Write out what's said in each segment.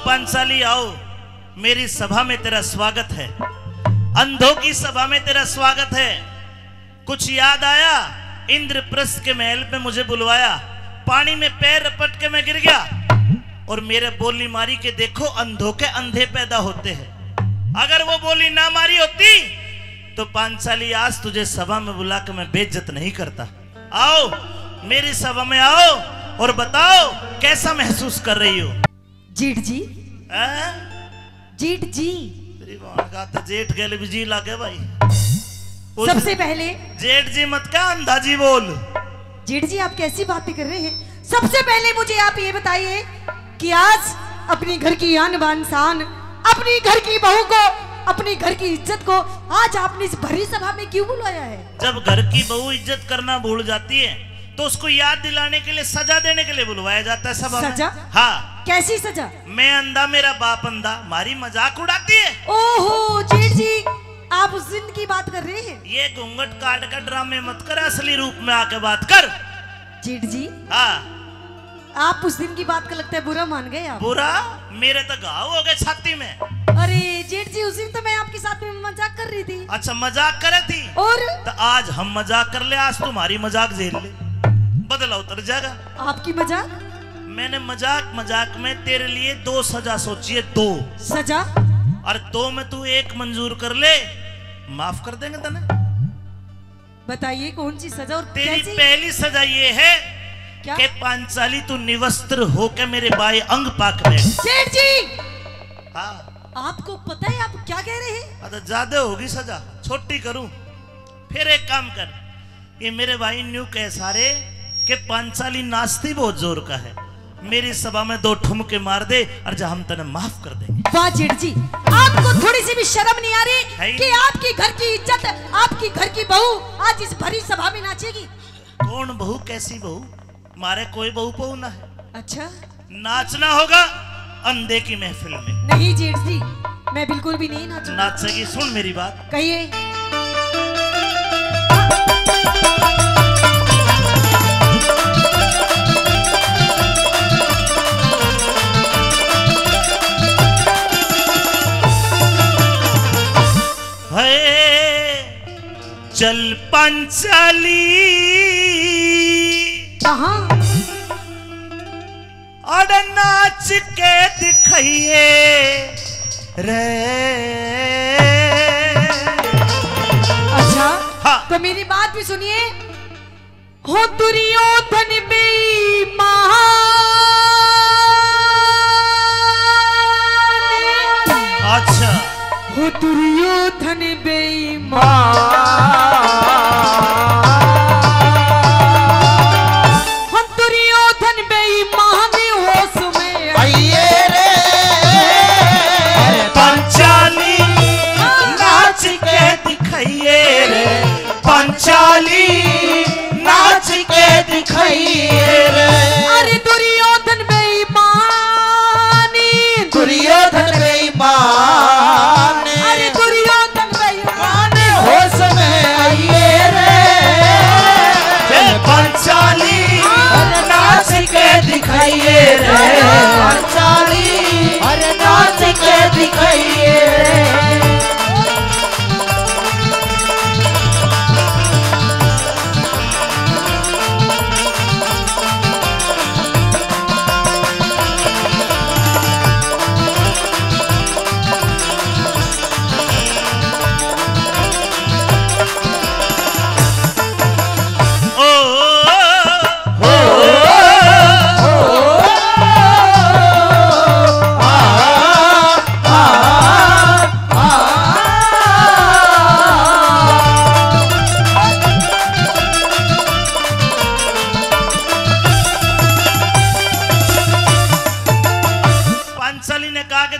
पांचाली आओ, मेरी सभा में तेरा स्वागत है। अंधों की सभा में तेरा स्वागत है। कुछ याद आया? इंद्रप्रस्थ के महल पे मुझे बुलवाया, पानी में पैर रपट के मैं गिर गया और मेरे बोली मारी के देखो अंधों के अंधे पैदा होते हैं। अगर वो बोली ना मारी होती तो पांचाली आज तुझे सभा में बुला के मैं बेइज्जत नहीं करता। आओ मेरी सभा में आओ और बताओ कैसा महसूस कर रही हो। जीठ जी, जीठ जी, तेरी बात का तो जेठ गले भी जी लागे भाई। सबसे पहले जेठ जी मत का अंधा जी बोल। जीठ जी आप कैसी बातें कर रहे हैं? सबसे पहले मुझे आप ये बताइए कि आज अपनी घर की आन बान शान, अपनी घर की बहू को, अपनी घर की इज्जत को आज आपने इस भरी सभा में क्यों बुलाया है? जब घर की बहू इज्जत करना भूल जाती है तो उसको याद दिलाने के लिए, सजा देने के लिए बुलवाया जाता है सभा में। सजा? हाँ। कैसी सजा? मैं अंधा मेरा बाप अंधा, मारी मजाक उड़ाती है। ओहो जीठ जी, आप उस दिन की बात कर रहे हैं? ये घूंघट काट कर ड्रामे मत कर, असली रूप में आके बात कर। जीठ जी, हाँ आप उस दिन की बात का लगता है बुरा मान गए आप। बुरा? मेरे तो घाव हो गए छाती में। अरे जेठ जी, उस दिन तो मैं आपके साथ में मजाक कर रही थी। अच्छा मजाक करे थी? और तो आज हम मजाक कर ले, आज तुम्हारी मजाक झेल ले, बदला उतर जाएगा। आपकी मजाक? मैंने मजाक में तेरे लिए 2 सजा सोची है। 2 सजा? और 2 में तू 1 मंजूर कर ले, माफ कर देंगे तने। बताइए कौन सी सजा और तेरी कैसी? पहली सजा ये है क्या? कि पांचाली तू निवस्त्र होके मेरे बाएं अंग पाक बैठ। जेठ जी, हाँ आपको पता है आप क्या कह रहे हैं? तो ज्यादा होगी सजा, छोटी करूं? फिर एक काम कर, ये मेरे भाई न्यू कह सारे कि पांचाली नाचती बहुत जोर का है, मेरी सभा में 2 ठुमके मार दे और जा हम तने माफ कर देंगे। वाह जेठ जी, आपको थोड़ी सी भी शर्म नहीं आ है रही कि आपकी घर की इज्जत, आपकी घर की बहू आज इस भरी सभा में नाचेगी? कौन बहू? कैसी बहू? मारे कोई बहू बहू ना है। अच्छा, नाचना होगा अंधे की महफिल में। नहीं जेठ जी, मैं बिल्कुल भी नहीं नाचूंगी। नाचेगी? सुन मेरी बात। कहिए। चल पांचाली कहाँ? और नाच के दिखाइए रे। अच्छा हाँ। तो मेरी बात भी सुनिए। हो दुर्योधन बेईमान, अच्छा हो दुर्योधन बेईमान, हो दुर्योधन बेईमान होश में आइए रे पांचाली नाच के दिखाइए रे। पांचाली नाच के दिखाइए रे। अरे दुर्योधन बेईमानी, दुर्योधन बेईमान, अरे दुर्योधन बेईमान होश में आइए रे। पांचाली नाच के दिखाइए रे। पांचाली अरे नाच के दिखाइए रे।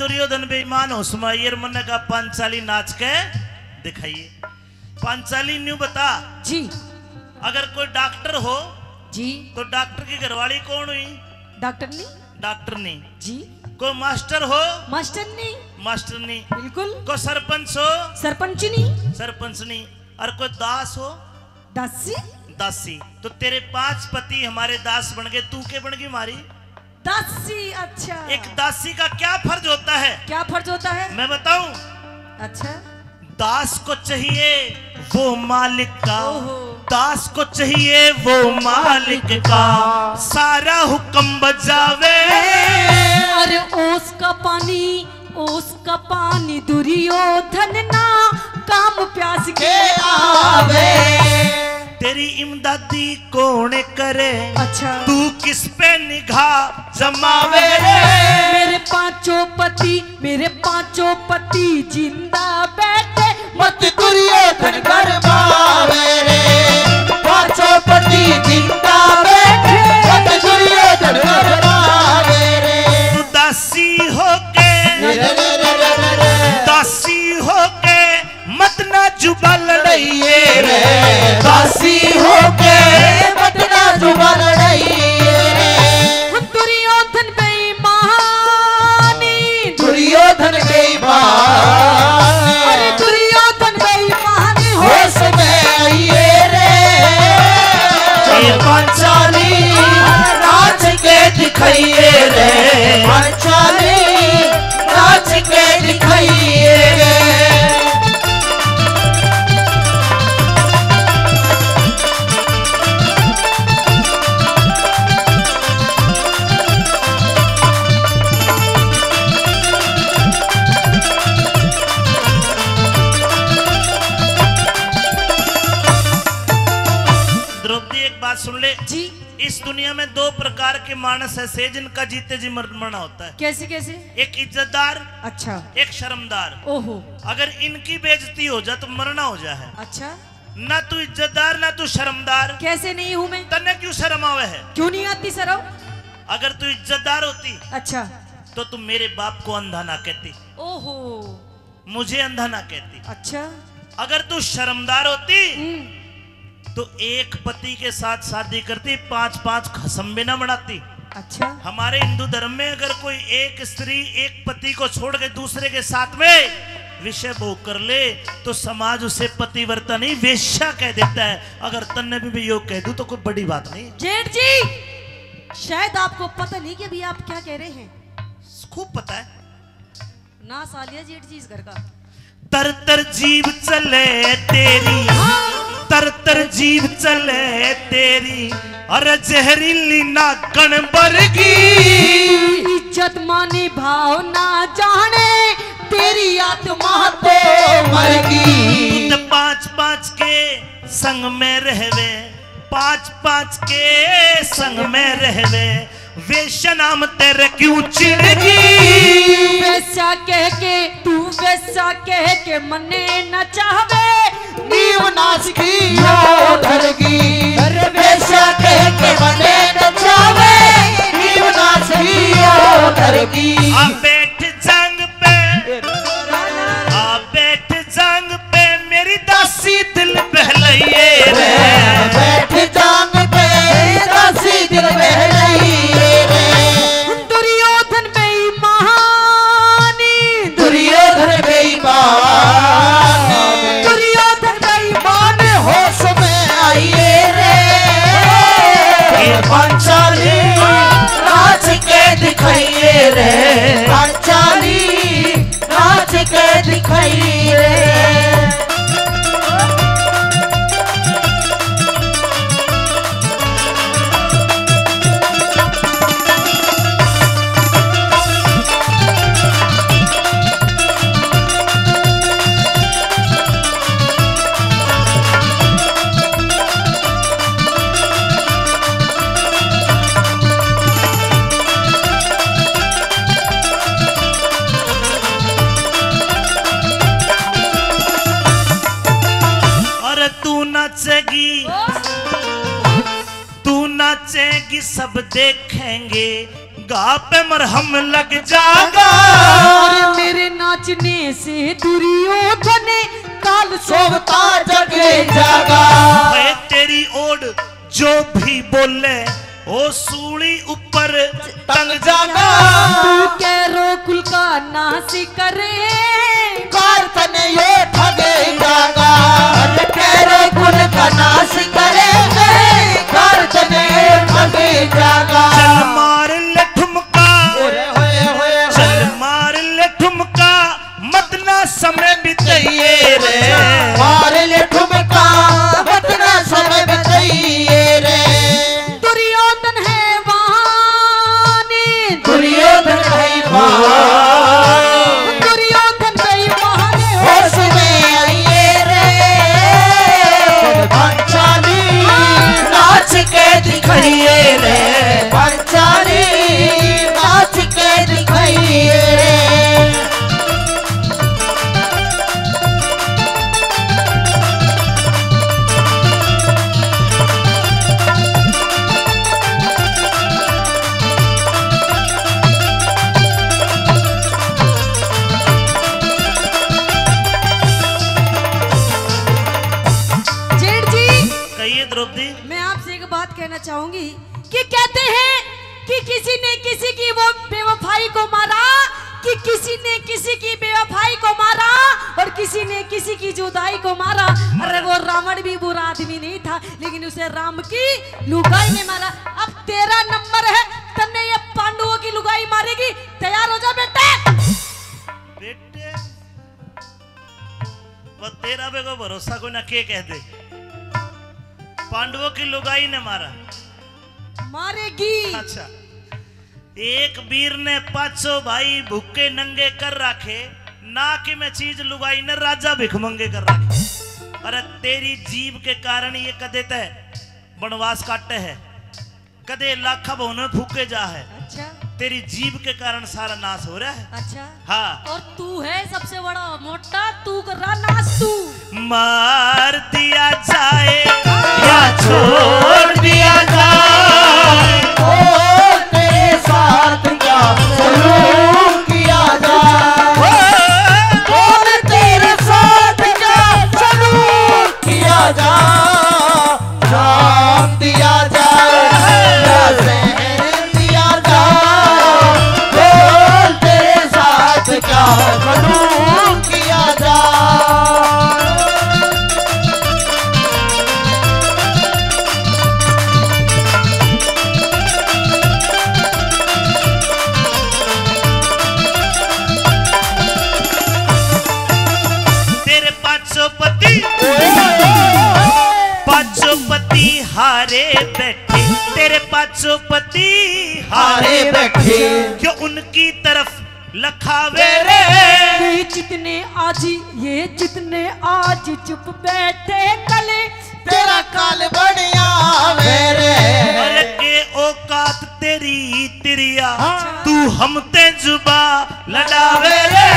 दुर्योधन बेईमान होशमाइयर मन का पांचाली नाच के दिखाइए। पांचाली न्यू बता जी। अगर कोई डॉक्टर हो जी। तो डॉक्टर की घरवाली कौन हुई? डॉक्टरनी। डॉक्टरनी। जी। कोई मास्टर हो? मास्टरनी। मास्टरनी। बिल्कुल। कोई सरपंच हो? सरपंचनी। सरपंचनी। और कोई दास हो? दासी। दासी। तो तेरे 5 पति हमारे दास बन गए, तू के बन गई मारी? दासी, अच्छा। एक दासी का क्या फर्ज होता है? क्या फर्ज होता है? मैं बताऊं? अच्छा। दास को चाहिए वो मालिक का, ओहो। दास को चाहिए वो मालिक का, सारा हुक्म बजावे। अरे ओस का पानी दुर्योधन ना काम प्यास के आवे। तेरी इमदादी कौन करे? अच्छा। तू किस पे निगाह जमावे? मेरे पांचों पति जिंदा बैठे मत दुर्योधन गरबावे रे। पांचों पति जिंदा बैठे मत दुर्योधन गरबावे रे। तू दासी होके मत ना जुबा लड़ाइए रे। दासी होके मत ना जुबा लड़ाइए रे। दुर्योधन बेईमानी, अरे दुर्योधन बेईमानी होश में आइए रे। ये पांचाली नाच के दिखाइए रे। पांचाली नाच के दिखाइए रे। सुन ले जी। इस दुनिया में दो प्रकार के मानस है जिनका जीते जी मरना होता है। कैसे कैसे? एक इज्जतदार, अच्छा। एक शर्मदार। ओहो। अगर इनकी बेइज्जती हो जाए तो मरना हो जाए। अच्छा। ना तू इज्जतदार ना तू शर्मदार। कैसे नहीं हूँ मैं? तन्ने क्यों शर्म आवे है? क्यों नहीं आती शर्म? अगर तू इज्जतदार होती अच्छा तो तुम मेरे बाप को अंधा ना कहती, ओहो, मुझे अंधा ना कहती। अच्छा। अगर तू शर्मदार होती तो एक पति के साथ शादी करती, 5-5 खसम भी ना बनाती। अच्छा। हमारे हिंदू धर्म में अगर कोई एक स्त्री एक पति को छोड़ के दूसरे के साथ में विषय भोग कर ले तो समाज उसे पतिव्रता नहीं वेश्या कह देता है। अगर तन्ने भी योग कह दूं तो कोई बड़ी बात नहीं। जेठ जी, शायद आपको पता नहीं कि अभी आप क्या कह रहे हैं। खूब पता है ना सालिया जेठ जी इस घर का। तर तर जीव चले तेरी, तर तर जीव चले तेरी, अरे जहरीली ना गणबर की। इज्जत माने भाव ना जाने तेरी आत्मा तो मर गई। तू 5-5 के संग में रहवे, 5-5 के संग में रहवे, वेश्या नाम तेरे क्यों चिड़गी? वैसा कह के तू वैसा कह के मने न चाहवे, नीव नाच की धरगी। अरे वैसा कह के मने न चाहवे, नीव नाच की धरगी। आ बैठ जंग पे, आ बैठ जंग पे मेरी दासी दिल बहलाइए रे। बैठ जंग पे दासी दिल बहलाइए रे। दुर्योधन बेईमानी, दुर्योधन बेईमान, दुर्योधन बेईमान होश में आइए रे। पांचाली नाच के दिखाइए रे। पांचाली नाच के दिखाइए रे। नाचेगी, तू नाचेगी सब देखेंगे, गा पे मरहम लग जाएगा। मेरे नाचने से दुर्योधन काल सोवता जगे जागा। है तेरी ओड जो भी बोले ओ सूली ऊपर टंग जागा। तू कैरो कुल का नाश करे, कारतन ये ठगे जागा। कैरो कुल का नाश करेंगे, कारतन ये ठगे जागा। चल मार ले ठुमका ठुमका मत ना समय बिताइए रे, मार ले ठुमका मत ना समय बिताइए रे। दुर्योधन है वानी, दुर्योधन है वानी, दुर्योधन बेईमान होश में आइए रे। पंचाली नाच के दिखाइए रे, पंचाली नाच के दिखाइए रे। द्रौपदी, मैं आपसे एक बात कहना चाहूंगी कि कहते हैं कि किसी ने किसी की वो बेवफाई को मारा, कि किसी ने किसी की बेवफाई को मारा और किसी ने किसी की जुदाई को मारा। अरे वो रावण भी बुरा आदमी नहीं था, लेकिन उसे राम की लुगाई ने मारा। अब तेरा नंबर है, तन्ने ये पांडवों की लुगाई मारेगी, तैयार हो जा बेटे। बेटे वो तेरा पे को भरोसा कोई ना के कह दे। पांडवों की लुगाई ने मारा, मारेगी। अच्छा, एक वीर ने 500 भाई भूखे नंगे कर रखे, ना कि मैं चीज लुगाई ने राजा भिखमंगे कर रखे। अरे तेरी जीव के कारण ये कदे तय वनवास काटे है, कदे लाखा भवन में फूके जा है। अच्छा, तेरी जीव के कारण सारा नाश हो रहा है। अच्छा, हाँ, और तू है सबसे बड़ा मोटा, तू कर रहा नाश। तू मार दिया जाए या छोड़ दिया जाए, ओ तेरे साथ क्या सलूक किया जाए, कौन तेरे साथ क्या सलूक किया जाए, जान दिया जाए या जहर दिया जाए, कौन तेरे साथ क्या सलूक किया जाए। पति हारे बैठे, तेरे 500 पति हारे बैठे, क्यों उनकी तरफ लखावे रे। ये जितने आज चुप बैठे, कल तेरा काल बढ़िया मेरे। अरे के औकात तेरी तिरिया, तू हम ते जुबा लड़ावे रे।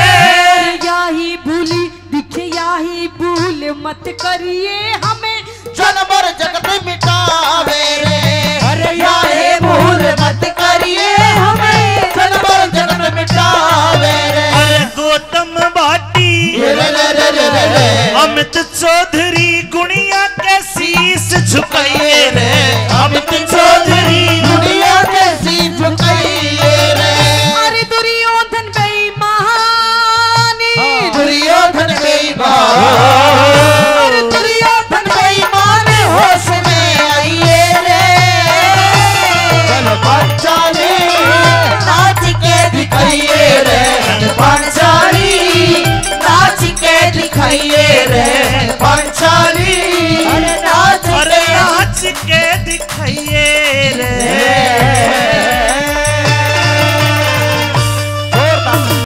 यही भूली दिखे यही भूल मत करिए हमें, जनबर जगत मिटावे रे। अरे यही भूल मत करिए हमें, जनबर जगत मिटावे रे। अरे गौतम भाटी अमित चौधरी गुणिया के शीश झुकाइए रे, अमित चौधरी दुनिया के शीश झुकाइए रे। अरे दुर्योधन बेईमान, दुर्योधन बेईमान, अरे दुर्योधन बेईमान, होश में आइए रे। चल पंचाली नाच के दिखाइए रे, पंचाली नाच के दिखाइए रे, पंचाली नाच के दिखाइए रे।